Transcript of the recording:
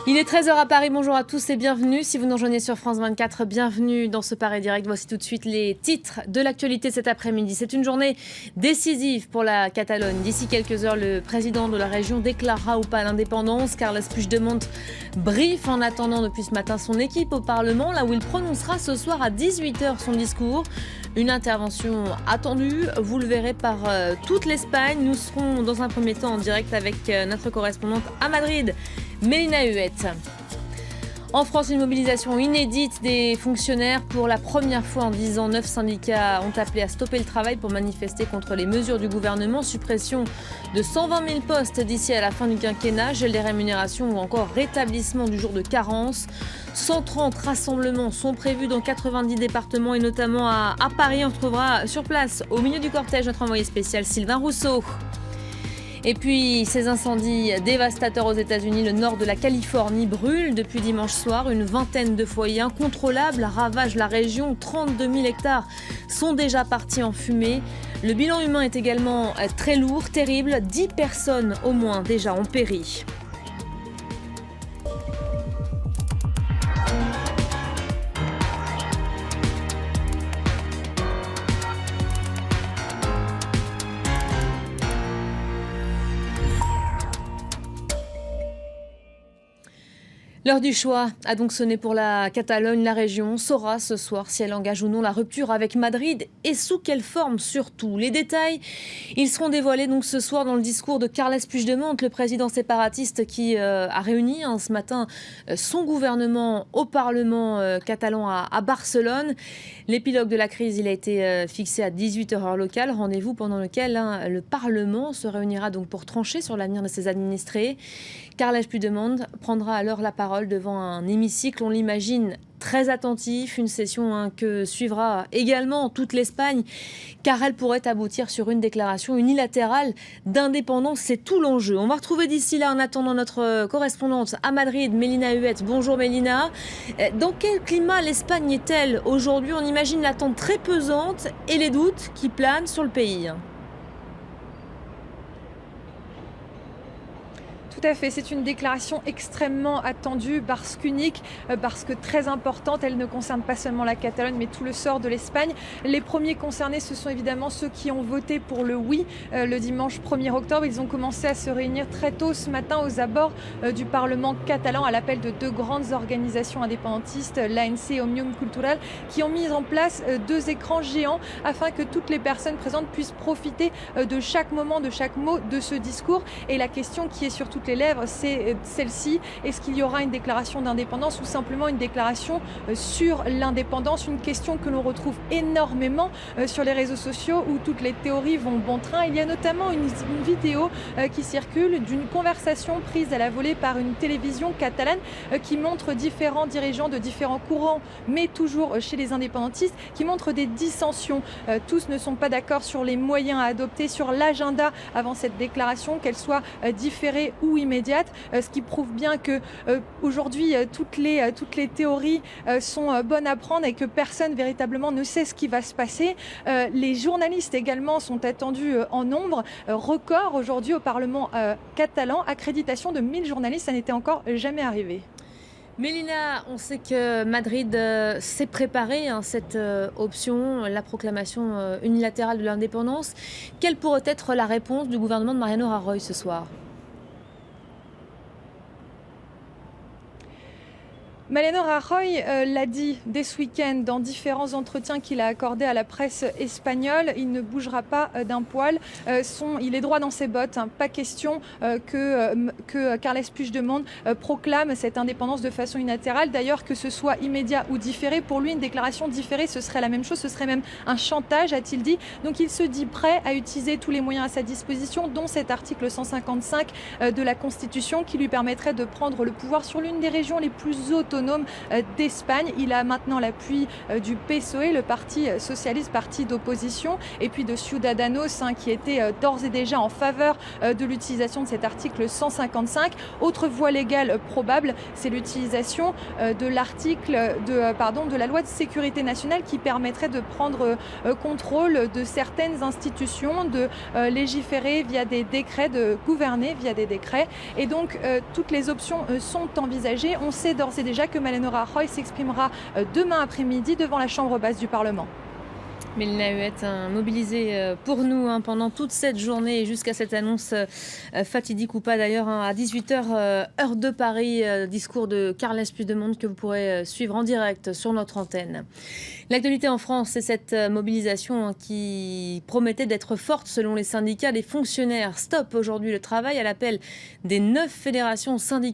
Il est 13 h à Paris, bonjour à tous et bienvenue. Si vous nous rejoignez sur France 24, bienvenue dans ce Paris Direct. Voici tout de suite les titres de l'actualité cet après-midi. C'est une journée décisive pour la Catalogne. D'ici quelques heures, le président de la région déclarera ou pas l'indépendance. Carles Puigdemont briefe en attendant depuis ce matin son équipe au Parlement, là où il prononcera ce soir à 18 h son discours. Une intervention attendue, vous le verrez, par toute l'Espagne. Nous serons dans un premier temps en direct avec notre correspondante à Madrid, Mélina Huette. En France, une mobilisation inédite des fonctionnaires. Pour la première fois en 10 ans, 9 syndicats ont appelé à stopper le travail pour manifester contre les mesures du gouvernement. Suppression de 120 000 postes d'ici à la fin du quinquennat, gel des rémunérations ou encore rétablissement du jour de carence. 130 rassemblements sont prévus dans 90 départements et notamment à Paris. On retrouvera sur place, au milieu du cortège, notre envoyé spécial Sylvain Rousseau. Et puis, ces incendies dévastateurs aux États-Unis, le nord de la Californie brûle depuis dimanche soir. Une vingtaine de foyers incontrôlables ravagent la région. 32 000 hectares sont déjà partis en fumée. Le bilan humain est également très lourd, terrible. 10 personnes au moins déjà ont péri. L'heure du choix a donc sonné pour la Catalogne. La région saura ce soir si elle engage ou non la rupture avec Madrid et sous quelle forme surtout. Les détails, ils seront dévoilés donc ce soir dans le discours de Carles Puigdemont, le président séparatiste qui a réuni ce matin son gouvernement au Parlement catalan à Barcelone. L'épilogue de la crise, il a été fixé à 18 h heure locale, rendez-vous pendant lequel le Parlement se réunira donc pour trancher sur l'avenir de ses administrés. Carles Puigdemont prendra alors la parole devant un hémicycle, on l'imagine, très attentif, une session que suivra également toute l'Espagne, car elle pourrait aboutir sur une déclaration unilatérale d'indépendance. C'est tout l'enjeu. On va retrouver d'ici là, en attendant, notre correspondante à Madrid, Mélina Huette. Bonjour Mélina. Dans quel climat l'Espagne est-elle aujourd'hui? On imagine l'attente très pesante et les doutes qui planent sur le pays. Tout à fait, c'est une déclaration extrêmement attendue, parce qu'unique, parce que très importante. Elle ne concerne pas seulement la Catalogne, mais tout le sort de l'Espagne. Les premiers concernés, ce sont évidemment ceux qui ont voté pour le oui le dimanche 1er octobre. Ils ont commencé à se réunir très tôt ce matin aux abords du Parlement catalan, à l'appel de deux grandes organisations indépendantistes, l'ANC et Òmnium Cultural, qui ont mis en place deux écrans géants afin que toutes les personnes présentes puissent profiter de chaque moment, de chaque mot de ce discours. Et la question qui est sur toutes les lèvres, c'est celle-ci: est-ce qu'il y aura une déclaration d'indépendance ou simplement une déclaration sur l'indépendance? Une question que l'on retrouve énormément sur les réseaux sociaux, où toutes les théories vont bon train. Il y a notamment une vidéo qui circule d'une conversation prise à la volée par une télévision catalane qui montre différents dirigeants de différents courants, mais toujours chez les indépendantistes, qui montrent des dissensions. Tous ne sont pas d'accord sur les moyens à adopter, sur l'agenda avant cette déclaration, qu'elle soit différée ou immédiate, ce qui prouve bien que aujourd'hui toutes les théories sont bonnes à prendre et que personne véritablement ne sait ce qui va se passer. Les journalistes également sont attendus en nombre, record aujourd'hui au Parlement catalan, accréditation de 1000 journalistes, ça n'était encore jamais arrivé. Mélina, on sait que Madrid s'est préparé à cette option, la proclamation unilatérale de l'indépendance. Quelle pourrait être la réponse du gouvernement de Mariano Rajoy ce soir ? Mariano Rajoy l'a dit dès ce week-end dans différents entretiens qu'il a accordés à la presse espagnole. Il ne bougera pas d'un poil. Il est droit dans ses bottes. Pas question que Carles Puigdemont proclame cette indépendance de façon unilatérale. D'ailleurs, que ce soit immédiat ou différé, pour lui, une déclaration différée, ce serait la même chose. Ce serait même un chantage, a-t-il dit. Donc il se dit prêt à utiliser tous les moyens à sa disposition, dont cet article 155 de la Constitution, qui lui permettrait de prendre le pouvoir sur l'une des régions les plus autonomes autonome d'Espagne. Il a maintenant l'appui du PSOE, le Parti socialiste, parti d'opposition, et puis de Ciudadanos, qui était d'ores et déjà en faveur de l'utilisation de cet article 155. Autre voie légale probable, c'est l'utilisation de l'article de la loi de sécurité nationale qui permettrait de prendre contrôle de certaines institutions, de légiférer via des décrets, de gouverner via des décrets. Et donc toutes les options sont envisagées. On sait d'ores et déjà que Mariano Rajoy s'exprimera demain après-midi devant la Chambre basse du Parlement. Mélina Huette, mobilisée pour nous pendant toute cette journée et jusqu'à cette annonce fatidique ou pas d'ailleurs à 18h heure de Paris, discours de Carles Puigdemont que vous pourrez suivre en direct sur notre antenne. L'actualité en France, c'est cette mobilisation qui promettait d'être forte selon les syndicats. Les fonctionnaires stoppent aujourd'hui le travail à l'appel des 9 fédérations syndicales.